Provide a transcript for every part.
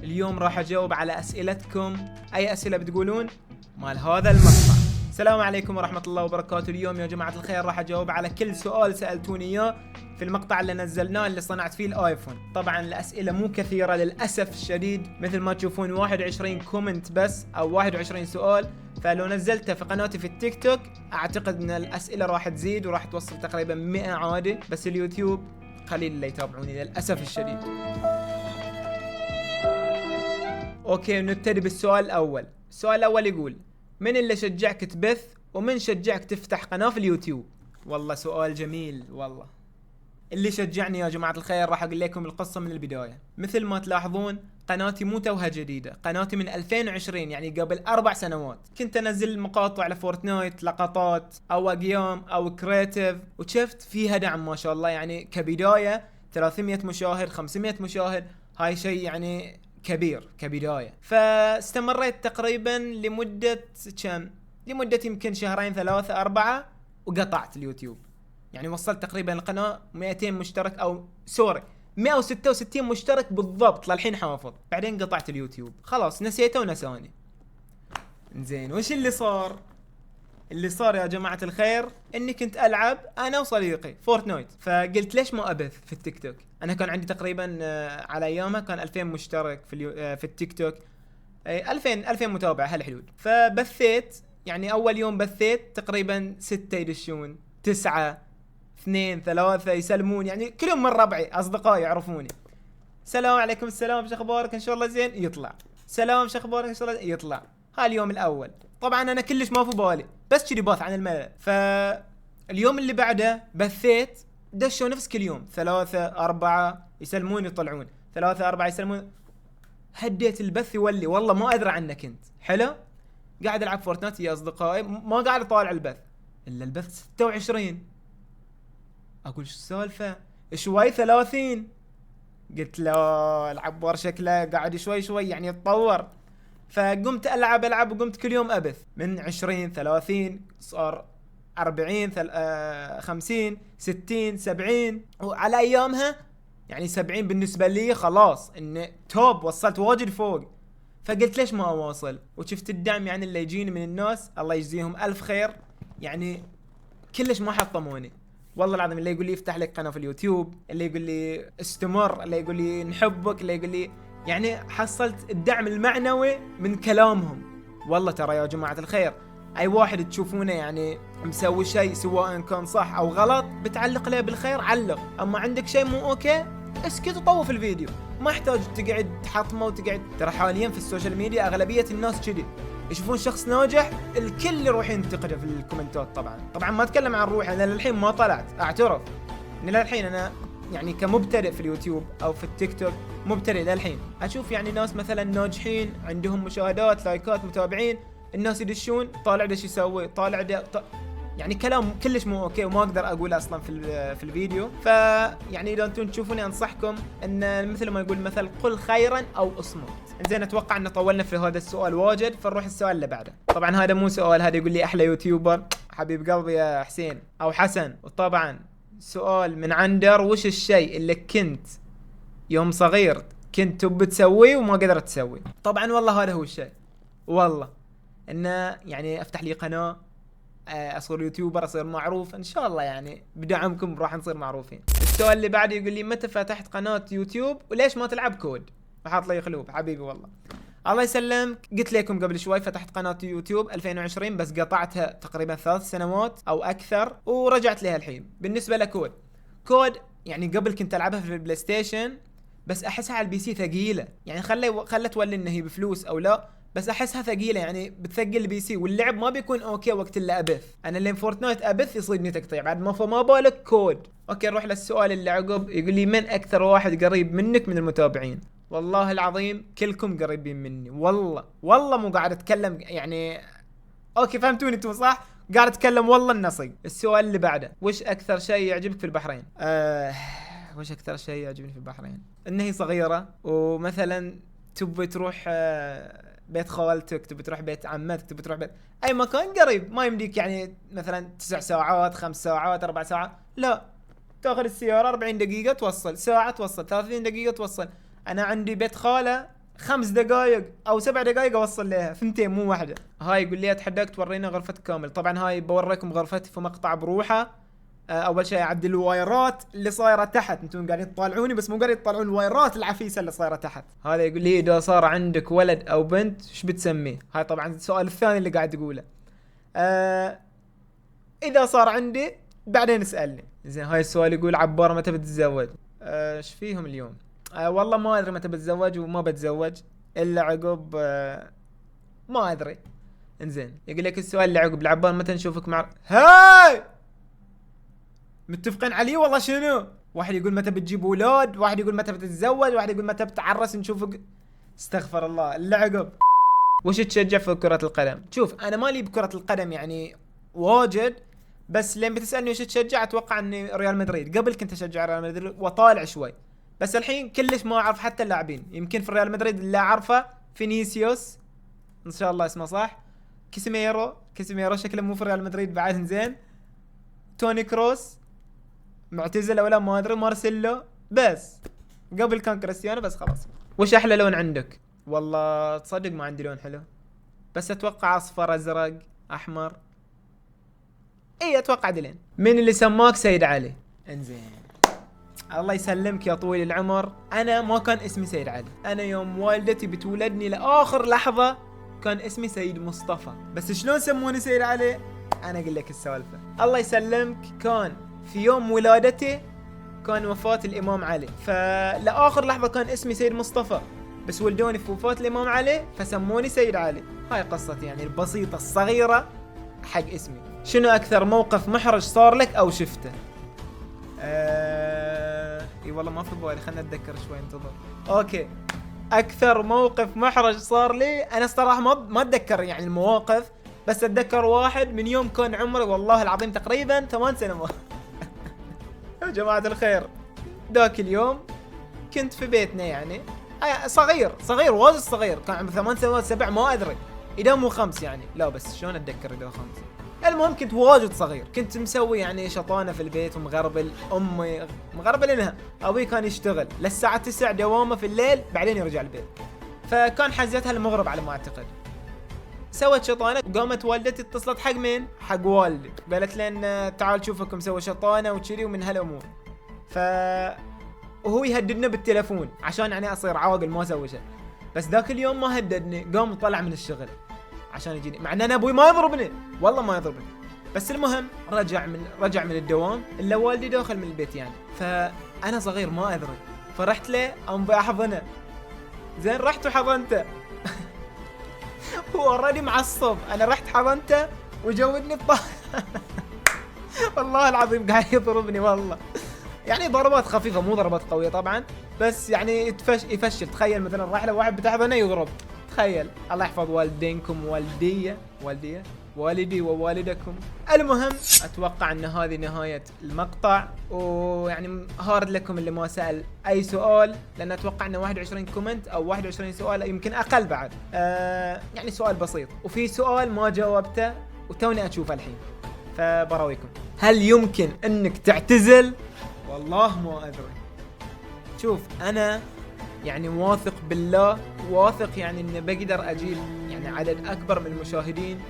اليوم راح اجاوب على اسئلتكم، اي اسئله بتقولون مال هذا المقطع. السلام عليكم ورحمه الله وبركاته. اليوم يا جماعه الخير راح اجاوب على كل سؤال سالتوني اياه في المقطع اللي نزلناه اللي صنعت فيه الايفون. طبعا الاسئله مو كثيره للاسف الشديد، مثل ما تشوفون 21 كومنت بس او 21 سؤال. فلو نزلته في قناتي في التيك توك اعتقد ان الاسئله راح تزيد وراح توصل تقريبا 100 عادي، بس اليوتيوب قليل اللي يتابعوني للاسف الشديد. اوكي نبتدي بالسؤال الاول. السؤال الاول يقول: من اللي شجعك تبث ومن شجعك تفتح قناة في اليوتيوب؟ والله سؤال جميل. والله اللي شجعني يا جماعة الخير راح اقول لكم القصة من البداية. مثل ما تلاحظون قناتي مو توها جديدة، قناتي من 2020 يعني قبل 4 سنوات. كنت انزل مقاطع لفورتنايت، لقطات او اقيام او كرياتيف، وشفت فيها دعم ما شاء الله. يعني كبداية 300 مشاهد 500 مشاهد، هاي شيء يعني كبير كبداية. فاستمريت تقريبا لمدة يمكن شهرين 3 4 وقطعت اليوتيوب. يعني وصلت تقريبا القناة 200 مشترك او 166 مشترك بالضبط للحين حافظ. بعدين قطعت اليوتيوب خلاص، نسيته ونساني. زين وش اللي صار؟ اللي صار يا جماعة الخير اني كنت العب انا وصديقي فورتنايت، فقلت ليش ما ابث في التيك توك. انا كان عندي تقريبا على ايامها كان 2000 مشترك في التيك توك، 2000 متابع هالحدود. فبثيت يعني اول يوم بثيت تقريبا 6 يدشون، 9 2 3 يسلمون، يعني كل يوم من ربعي اصدقائي يعرفوني. السلام عليكم، السلام، شو اخبارك، ان شاء الله زين، يطلع سلام، شو اخبارك، ان شاء الله يطلع. هاليوم الاول طبعا انا كلش ما في بالي، بس كذي باث عن الملل. فاليوم اللي بعده بثيت، دشوا نفس كل يوم 3 4 يسلمون يطلعون، 3 4 يسلمون. هديت البث يولي، والله ما ادري عنه. كنت حلو قاعد العب فورتنايت يا اصدقائي، ما قاعد اطالع البث الا البث 26. اقول شو السالفه، شوي 30. قلت لا العبار شكله قاعد شوي شوي يعني يتطور. فقمت العب وقمت كل يوم ابث من 20 30 صار 40 50 60 70، وعلى ايامها يعني 70 بالنسبه لي خلاص انه توب، وصلت واجد فوق. فقلت ليش ما اواصل، وشفت الدعم يعني اللي يجيني من الناس الله يجزيهم الف خير، يعني كلش ما حطموني والله العظيم. اللي يقول لي افتح لك قناه في اليوتيوب، اللي يقول لي استمر، اللي يقول لي نحبك، اللي يقول لي يعني حصلت الدعم المعنوي من كلامهم. والله ترى يا جماعه الخير اي واحد تشوفونه يعني مسوي شيء سواء كان صح او غلط بتعلق له بالخير علق، اما عندك شيء مو اوكي اسكت وطوف الفيديو، ما يحتاج تقعد تحطمه وتقعد. ترى حاليا في السوشيال ميديا اغلبيه الناس كذي، يشوفون شخص ناجح الكل يروح ينتقده في الكومنتات. طبعا ما اتكلم عن روحي، انا للحين ما طلعت اعترف ان للحين انا يعني كمبتدئ في اليوتيوب او في التيك توك مبتدئ للحين. اشوف يعني ناس مثلا ناجحين عندهم مشاهدات لايكات متابعين، الناس يدشون طالع ده شو يسوي، طالع ده يعني كلام كلش مو اوكي وما اقدر اقول اصلا في الفيديو. فيعني اذا انتم تشوفوني انصحكم ان مثل ما يقول مثل قل خيرا او اصمت. زين اتوقع ان طولنا في هذا السؤال واجد، فنروح السؤال اللي بعده. طبعا هذا مو سؤال، هذا يقول لي احلى يوتيوبر، حبيب قلبي يا حسين او حسن. وطبعا سؤال من عندر: وش الشيء اللي كنت يوم صغير كنت بتسويه وما قدرت تسويه؟ طبعا والله هذا هو الشيء، والله انه يعني افتح لي قناه، اصير يوتيوبر، اصير معروف ان شاء الله، يعني بدعمكم راح نصير معروفين. السؤال اللي بعده يقول لي: متى فتحت قناة يوتيوب وليش ما تلعب كود؟ وحاط لي قلوب حبيبي والله الله يسلمك. قلت لكم قبل شوي فتحت قناة يوتيوب 2020 بس قطعتها تقريبا 3 سنوات او اكثر ورجعت لها الحين. بالنسبة لكود يعني قبل كنت العبها في البلاي ستيشن، بس احسها على البي سي ثقيلة، يعني خلت تولي انه هي بفلوس او لا، بس احسها ثقيله يعني بتثقل البي سي واللعب ما بيكون اوكي وقت اللي ابث. انا اللي فورتنايت ابث يصيدني تقطيع بعد ما بالك كود. اوكي نروح للسؤال اللي عقب. يقول لي: من اكثر واحد قريب منك من المتابعين؟ والله العظيم كلكم قريبين مني، والله مو قاعد اتكلم يعني اوكي فهمتوني انتم صح، قاعد اتكلم والله النصي. السؤال اللي بعده: وش اكثر شيء يعجبك في البحرين؟ وش اكثر شيء يعجبني في البحرين؟ انها هي صغيره، ومثلا تبي تروح بيت خالتك، تبي تروح بيت عمتك، تبي تروح بيت اي مكان قريب، ما يمديك يعني مثلا 9 ساعات 5 ساعات 4 ساعات، لا تاخذ السياره 40 دقيقه توصل، ساعه توصل، 30 دقيقه توصل. انا عندي بيت خاله 5 دقائق او 7 دقائق اوصل لها، ثنتين مو واحده. هاي يقول لي اتحداك تورينا غرفتك كامل. طبعا هاي بوريكم غرفتي في مقطع بروحه. اول شيء اعدل الوايرات اللي صايره تحت، انتم قاعدين تطالعوني بس مو قاعدين تطالعون الوايرات العفيسه اللي صايره تحت. هذا يقول لي اذا صار عندك ولد او بنت ايش بتسميه؟ هاي طبعا السؤال الثاني اللي قاعد اقوله. اذا صار عندي بعدين اسالني. زين هاي السؤال يقول عبار متى بتتزوج؟ ايش فيهم اليوم؟ والله ما ادري متى بتزوج وما بتزوج الا عقب ما ادري. انزين يقول لك السؤال اللي عقب العبار متى نشوفك مع هاي متفقين عليه والله شنو؟ واحد يقول متى بتجيب اولاد، واحد يقول متى بتتزوج، واحد يقول متى بتعرس نشوفك. استغفر الله. اللي عقب وش تشجع في كرة القدم؟ شوف انا مالي بكرة القدم يعني واجد، بس لين بتسألني وش تشجع اتوقع اني ريال مدريد. قبل كنت اشجع ريال مدريد وطالع شوي، بس الحين كلش ما اعرف حتى اللاعبين. يمكن في ريال مدريد اللي اعرفه فينيسيوس ان شاء الله اسمه صح، كاسيميرو شكله مو في ريال مدريد بعد. زين توني كروس معتزل ولا ما ادري، مارسيلو بس. قبل كان كريستيانو بس خلاص. وش احلى لون عندك؟ والله تصدق ما عندي لون حلو، بس اتوقع اصفر ازرق احمر. اي اتوقع دلين. من اللي سماك سيد علي؟ انزين الله يسلمك يا طويل العمر. انا ما كان اسمي سيد علي، انا يوم والدتي بتولدني لاخر لحظه كان اسمي سيد مصطفى، بس شلون سموني سيد علي؟ انا اقول لك السالفه. الله يسلمك كان في يوم ولادتي كان وفاة الامام علي، فلاخر لحظه كان اسمي سيد مصطفى، بس ولدوني في وفاة الامام علي فسموني سيد علي. هاي قصتي يعني البسيطه الصغيره حق اسمي. شنو اكثر موقف محرج صار لك او شفته؟ اي والله ما في بالي، خلنا اتذكر شوي انتظر. اوكي اكثر موقف محرج صار لي انا الصراحه ما اتذكر يعني المواقف، بس اتذكر واحد من يوم كان عمري والله العظيم تقريبا 8 سنوات. يا جماعه الخير ذاك اليوم كنت في بيتنا يعني صغير واجد صغير، كان عمري 8 سنوات 7 ما ادري اذا مو 5 يعني، لا بس شلون اتذكر اذا 5. المهم كنت واجد صغير، كنت مسوي يعني شطانه في البيت ومغربل امي مغربل انها. ابوي كان يشتغل للساعه 9 دوامه في الليل بعدين يرجع البيت، فكان حزتها المغرب على ما اعتقد. سوت شطانه وقامت والدتي اتصلت حق مين؟ حق والدي، قالت لنا تعال شوفك مسوي شطانه وكذي ومن هالامور. وهو يهددنا بالتليفون عشان يعني اصير عاقل ما اسوي شيء، بس ذاك اليوم ما هددني، قام طلع من الشغل عشان يجيني، مع ان انا ابوي ما يضربني والله ما يضربني. بس المهم رجع من الدوام الا والدي داخل من البيت يعني، فانا صغير ما ادري، فرحت له ابي احضنه. زين رحت وحضنته. هو اوريدي معصب، انا رحت حضنته وجودني والله العظيم قاعد يضربني والله، يعني ضربات خفيفه مو ضربات قويه طبعا، بس يعني يفشل. تخيل مثلا راح له واحد بتحضنه يضرب، تخيل. الله يحفظ والدينكم والدي ووالدكم. المهم اتوقع ان هذه نهايه المقطع، ويعني هارد لكم اللي ما سال اي سؤال، لان اتوقع انه 21 كومنت او 21 سؤال يمكن اقل بعد. يعني سؤال بسيط، وفي سؤال ما جاوبته وتوني اشوفه الحين، فبراويكم. هل يمكن انك تعتزل؟ والله ما ادري. شوف انا يعني واثق بالله، واثق يعني ان بقدر اجيب يعني عدد اكبر من المشاهدين،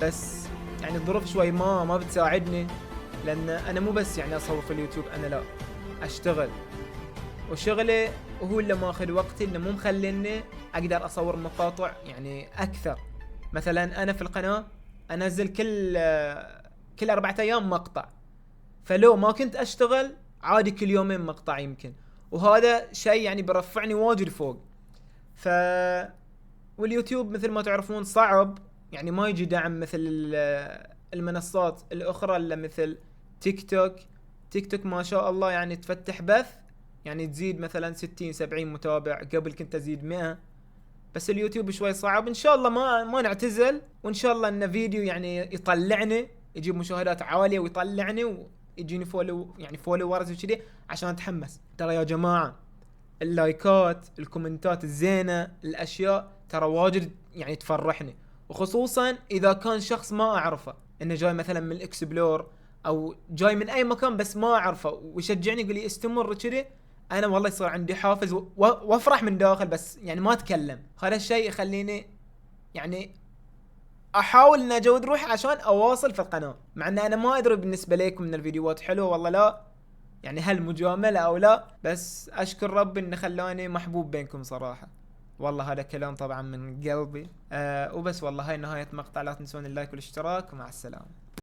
بس يعني الظروف شوي ما بتساعدني، لان انا مو بس يعني اصور في اليوتيوب، انا لا اشتغل، وشغلي هو اللي ماخذ وقتي، اللي مو مخليني اقدر اصور مقاطع يعني اكثر. مثلا انا في القناه انزل كل 4 ايام مقطع، فلو ما كنت اشتغل عادي كل يومين مقطع يمكن، وهذا شيء يعني برفعني واجد فوق. واليوتيوب مثل ما تعرفون صعب، يعني ما يجي دعم مثل المنصات الاخرى الا مثل تيك توك ما شاء الله يعني تفتح بث يعني تزيد مثلا 60 70 متابع، قبل كنت ازيد 100، بس اليوتيوب شوي صعب. ان شاء الله ما نعتزل، وان شاء الله ان فيديو يعني يطلعني يجيب مشاهدات عاليه ويطلعني ويجيني فولورز وكذي عشان اتحمس. ترى يا جماعه اللايكات الكومنتات الزينه الاشياء ترى واجد يعني تفرحني، وخصوصا اذا كان شخص ما اعرفه، انه جاي مثلا من الاكسبلور او جاي من اي مكان بس ما اعرفه ويشجعني يقول لي استمر كذي، انا والله يصير عندي حافز وافرح من داخل، بس يعني ما اتكلم. هذا الشيء يخليني يعني احاول ان اجود روحي عشان اواصل في القناه، مع ان انا ما ادري بالنسبه لكم ان الفيديوهات حلوه والله لا، يعني هل مجامله او لا، بس اشكر ربي انه خلاني محبوب بينكم صراحه. والله هذا كلام طبعا من قلبي. وبس والله هاي نهايه مقطع، لا تنسون اللايك والاشتراك، ومع السلامه.